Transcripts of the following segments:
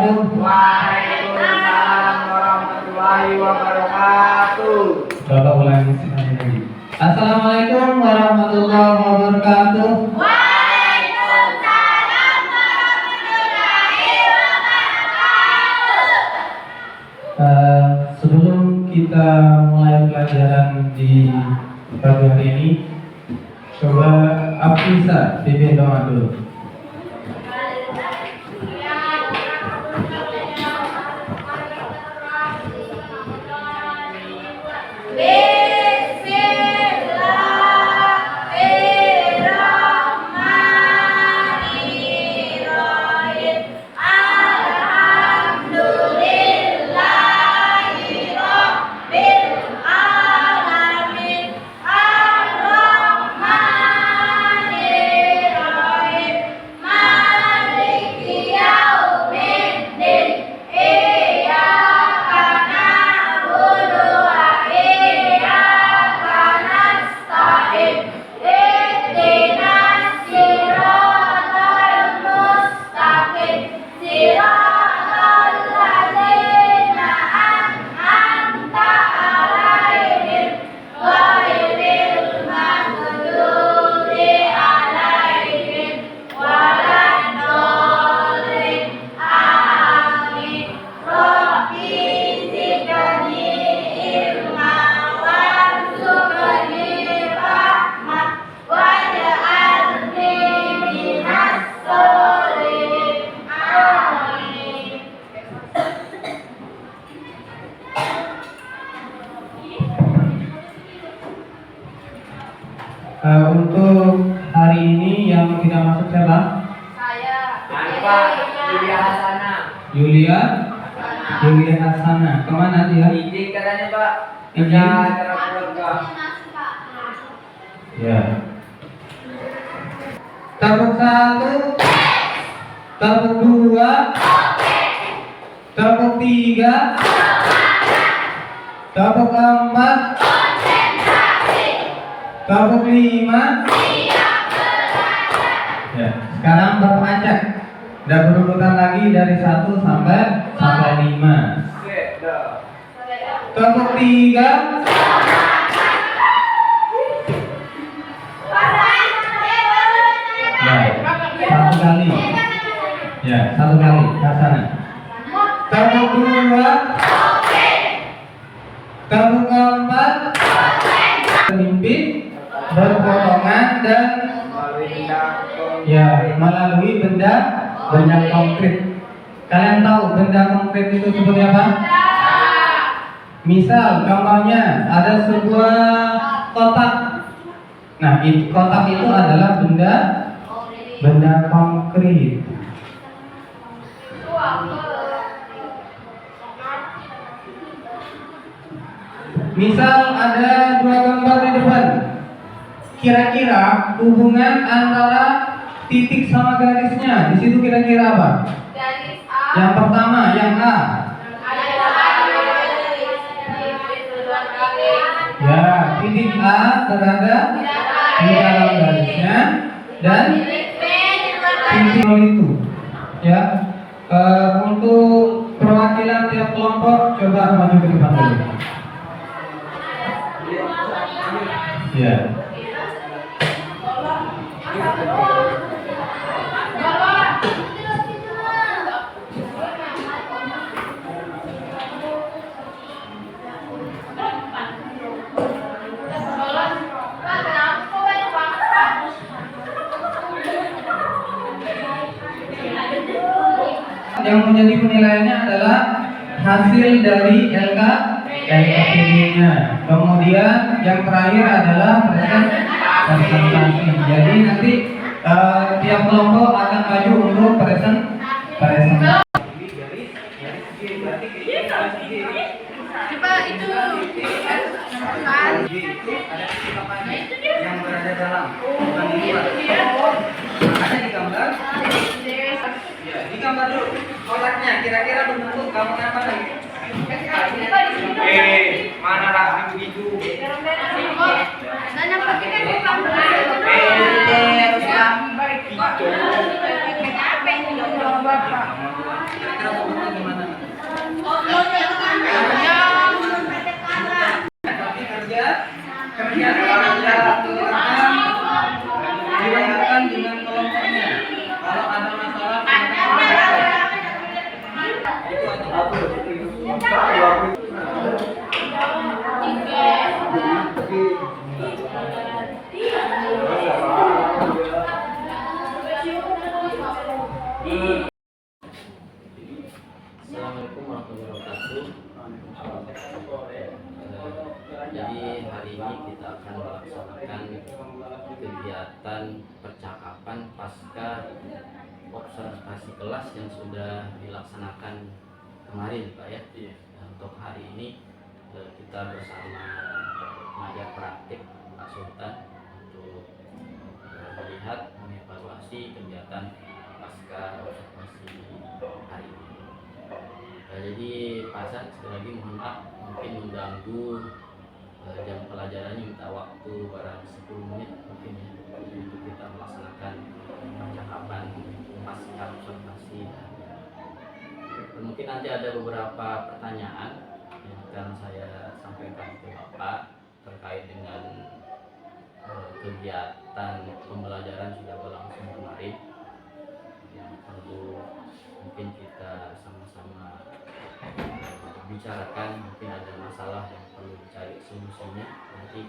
wabarakatuh. Waalaikumsalam warahmatullahi wabarakatuh. Bapak ulangi sekali lagi. Assalamualaikum warahmatullahi wabarakatuh. Waalaikumsalam warahmatullahi wabarakatuh. Sebelum kita mulai pelajaran di pagi hari ini, coba Afisa pimpin doa dulu. Untuk hari ini yang tidak masuk siapa? Pak Yulia Hasana. Yulia Hasana. Kemana dia? Izin katanya Pak. Izin? Acara keluarga. Ya. Tepuk 1, tepuk 2, tepuk 3, tepuk 4, tepuk 5. Ya. Sekarang Bapak acak. Udah berurutan lagi dari 1 sampai 5. Oke, dah. Tepuk 3. Ya, 1 kali. Ya, 1 kali ke sana. Tepuk 2. Tepuk 4. Pemimpin berpotongan dan ya melalui benda konkret. Kalian tahu benda konkret itu seperti apa? Misal contohnya ada sebuah kotak. Nah, kotak itu adalah benda konkret. Misal ada 2 gambar di depan. Kira-kira hubungan antara titik sama garisnya di situ kira-kira apa? Garis A. Yang pertama, yang A. Ya, titik A berada di dalam garisnya dan titik nol itu. Ya, untuk perwakilan tiap kelompok coba maju ke depan dulu. Ya. Yang menjadi penilaiannya adalah hasil dari LKPD-nya. Kemudian yang terakhir adalah presentasi. Jadi nanti tiap kelompok akan maju untuk presentasi. Coba itu yang berada dalam, bukan di luar. Ada di gambar. Ya, di gambar dulu kotaknya kira-kira bentuk kamu apa lagi? Mana rapi begitu? Nanya pakai kan bukan Bapak. percakapan pasca observasi kelas yang sudah dilaksanakan kemarin Pak ya. Iya. Untuk hari ini kita bersama pengajar praktik Pak Sultan untuk melihat mengevaluasi kegiatan pasca observasi hari ini. Jadi Pak Hasan sekali lagi mohon maaf mungkin mengganggu jam pelajarannya, minta waktu barang 10 menit mungkin ya untuk kita melaksanakan percakapan pasca observasi. Mungkin nanti ada beberapa pertanyaan yang akan saya sampaikan ke Bapak terkait dengan kegiatan pembelajaran sudah berlangsung kemarin yang perlu mungkin kita sama-sama bicarakan. Mungkin ada masalah yang perlu dicari solusinya, nanti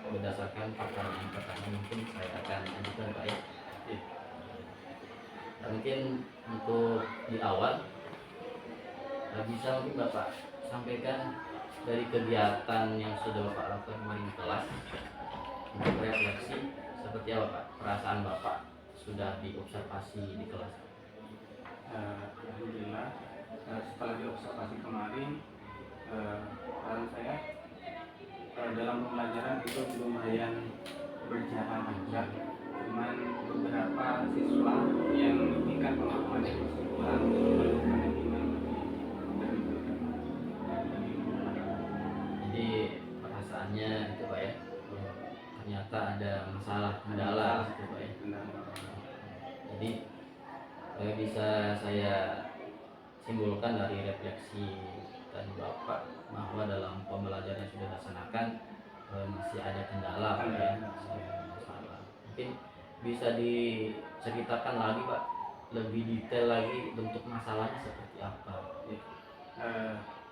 berdasarkan pertanyaan mungkin saya akan ajukan Pak ya. Mungkin untuk di awal bisa mungkin Bapak sampaikan dari kegiatan yang sudah Bapak lakukan kemarin di kelas, untuk refleksi seperti apa Pak perasaan Bapak sudah diobservasi di kelas? Alhamdulillah, setelah diobservasi kemarin, peran saya dalam pembelajaran itu lumayan berjalan lancar. Cuman beberapa siswa yang tingkat kemampuannya masih kurang, perlu pendampingan lebih. Jadi perasaannya itu Pak ya, ternyata ada masalah kendala gitu Pak ya. Jadi bisa saya simpulkan dari refleksi dan Bapak bahwa dalam pembelajaran yang sudah dilaksanakan masih ada kendala Pak ya, masih ada masalah. Mungkin bisa diceritakan lagi Pak, lebih detail lagi bentuk masalahnya seperti apa?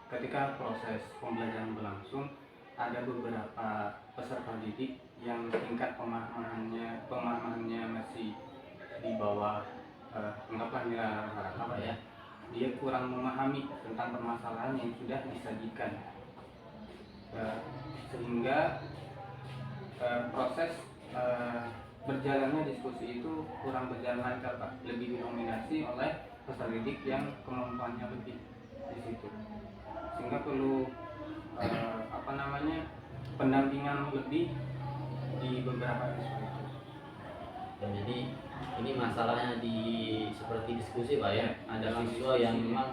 Ketika proses pembelajaran berlangsung, ada beberapa peserta didik yang tingkat pemahamannya masih di bawah anggaplah nilai rata-rata ya. Dia kurang memahami tentang permasalahan yang sudah disajikan, sehingga proses berjalannya diskusi itu kurang berjalan lancar Pak. Lebih didominasi oleh peserta didik yang kemampuannya lebih di situ, sehingga perlu pendampingan lebih di beberapa siswa itu. Jadi ini masalahnya seperti diskusi Pak ya, ada Dalam siswa diskusi, yang ya. memang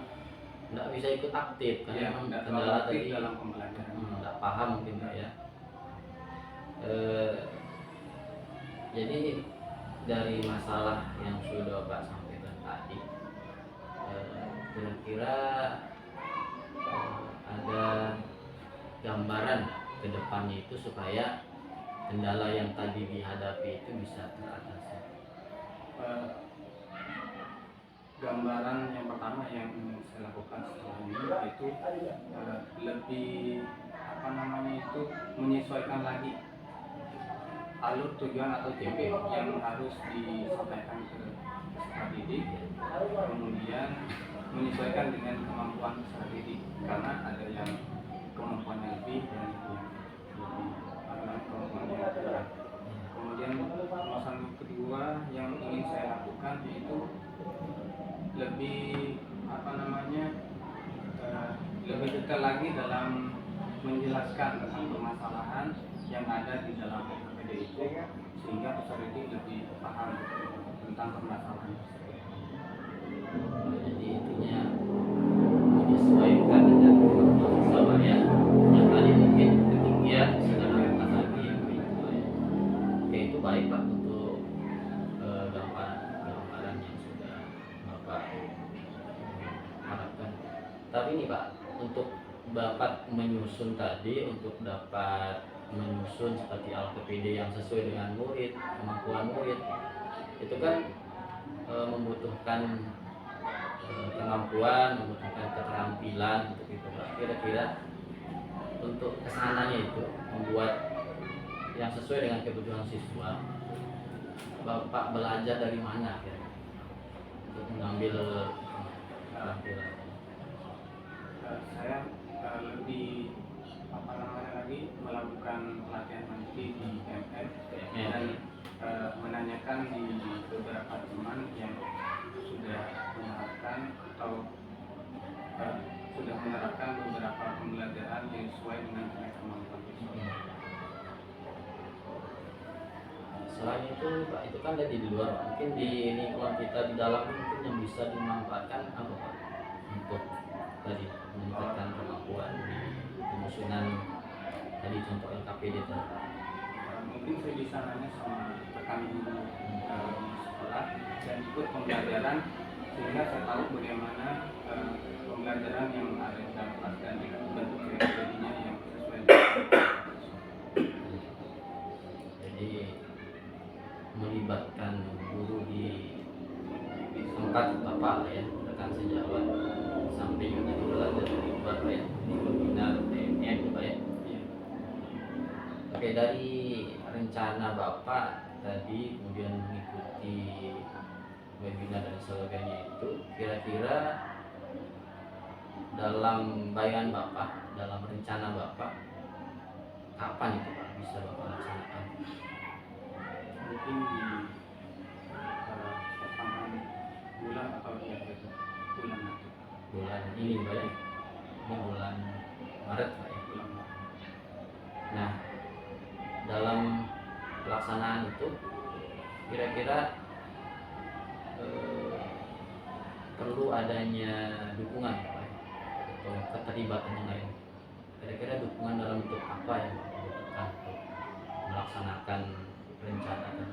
tidak bisa ikut aktif karena Ya, memang tidak kendala terlalu aktif tadi dalam pembelajaran. tidak paham mungkin Pak ya. Jadi dari masalah yang sudah Bapak sampaikan tadi, kira-kira ada gambaran ke depannya itu supaya kendala yang tadi dihadapi itu bisa teratasi. Gambaran yang pertama yang ingin saya lakukan setelah ini itu lebih menyesuaikan lagi alur tujuan atau TP yang harus disampaikan ke peserta didik, kemudian menyesuaikan dengan kemampuan peserta didik, karena ada yang kemampuannya lebih dan kemampuannya kurang. Kemudian alasan kedua yang ingin saya lakukan yaitu lebih lebih detail lagi dalam menjelaskan tentang permasalahan yang ada di dalam PPD itu, sehingga peserta didik lebih paham tentang permasalahan tersebut. Jadi intinya menyesuaikan dengan kemampuan siswa ya, yang tadi mungkin ketinggian sedangkan lagi begitu ya. Oke, itu baik Pak untuk gambaran yang sudah Bapak harapkan. Tapi ini Pak, untuk Bapak menyusun tadi, untuk dapat menyusun seperti LPPD yang sesuai dengan murid, kemampuan murid, itu kan membutuhkan kemampuan, membutuhkan keterampilan untuk itu Pak. Kira-kira untuk kesananya itu membuat yang sesuai dengan kebutuhan siswa, Bapak belajar dari mana kira-kira untuk mengambil keterampilan? Saya lebih lagi melakukan pelatihan mandiri di MF dan menanyakan di beberapa teman yang sudah menerapkan atau sudah menerapkan beberapa pembelajaran yang sesuai dengan kemampuan siswa. Selain itu Pak, itu kan dari di luar, mungkin di lingkungan kita di dalam mungkin yang bisa dimanfaatkan apa Pak untuk tadi meningkatkan kemampuan di penyusunan tadi contoh LKPD tadi. Mungkin saya bisa nanya sama rekan guru di sekolah dan ikut pembelajaran sehingga saya tahu bagaimana pembelajaran yang ada di dalam kelas dan bentuk kreativitasnya yang sesuai dengan Jadi melibatkan guru di tempat Bapak ya, rekan sejawat, samping tadi belajar di luar Pak ya, di webinar TMM Pak ya. Oke, dari rencana Bapak tadi kemudian mengikuti webinar dan sebagainya itu, kira-kira dalam bayangan Bapak, dalam rencana Bapak, kapan itu Pak bisa Bapak laksanakan? mungkin di pertengahan bulan atau di akhir bulan nanti. Bulan ini Pak ya? Ini bulan Maret Pak ya? Bulan Maret. Nah, dalam pelaksanaan itu kira-kira perlu adanya dukungan Pak, atau keterlibatan yang lain. Kira-kira dukungan dalam bentuk apa yang Bapak butuhkan untuk melaksanakan rencana tadi?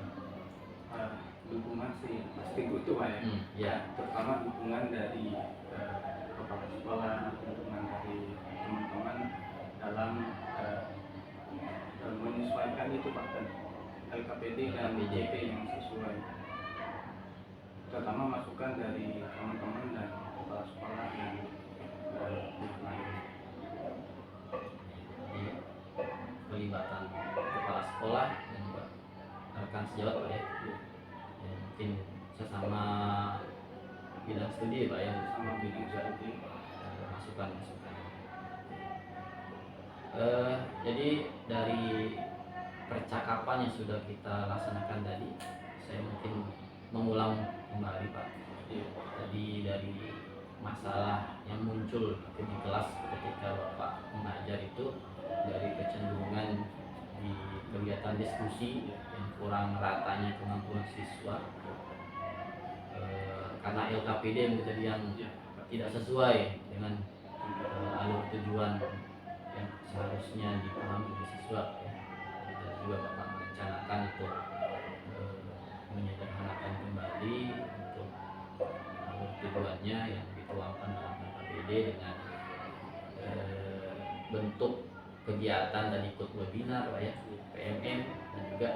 Dukungan sih pasti butuh Pak ya. Ya, Terutama dukungan dari kepala sekolah, dukungan dari teman-teman dalam menyesuaikan itu Pak kan LKPD dan LKPD. JP yang sesuai, terutama masukan dari teman-teman dan kepala sekolah yang lain. Jadi pelibatan kepala sekolah dan juga rekan sejawat Pak ya. Ya, mungkin sesama bidang studi Pak ya, Sama bidang studi. masukan. Jadi dari percakapan yang sudah kita laksanakan tadi, saya mungkin mengulang kembali Pak. Tadi dari masalah yang muncul di kelas ketika Bapak mengajar itu, dari kecenderungan di kegiatan diskusi yang kurang ratanya kemampuan siswa, karena LKPD menjadi yang tidak sesuai dengan alur tujuan yang seharusnya dipahami oleh siswa ya. Dan juga Bapak merencanakan untuk menyederhanakan kembali untuk alur tujuannya yang dituangkan dalam LKPD dengan bentuk kegiatan dan ikut webinar Pak ya, PMM, dan juga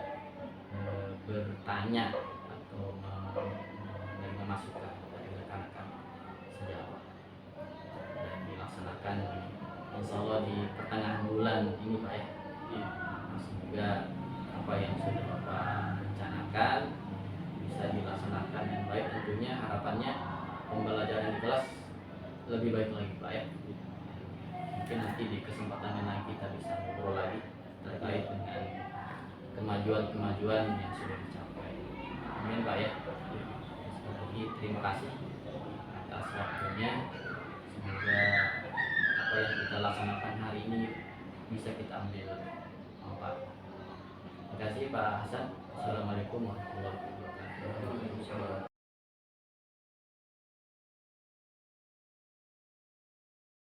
bertanya atau menerima masukan dari rekan-rekan sejawat, dan dilaksanakan insya Allah di pertengahan bulan ini Pak ya. Semoga apa yang sudah Bapak rencanakan bisa dilaksanakan dengan baik. Tentunya harapannya pembelajaran di kelas lebih baik lagi Pak ya. Mungkin nanti di kesempatan yang lain kita bisa ngobrol lagi terkait dengan kemajuan-kemajuan yang sudah dicapai. Amin Pak ya. Sekali lagi terima kasih atas waktunya. Semoga apa yang kita laksanakan hari ini bisa kita ambil manfaat. Terima kasih Pak Hasan. Assalamualaikum warahmatullahi wabarakatuh.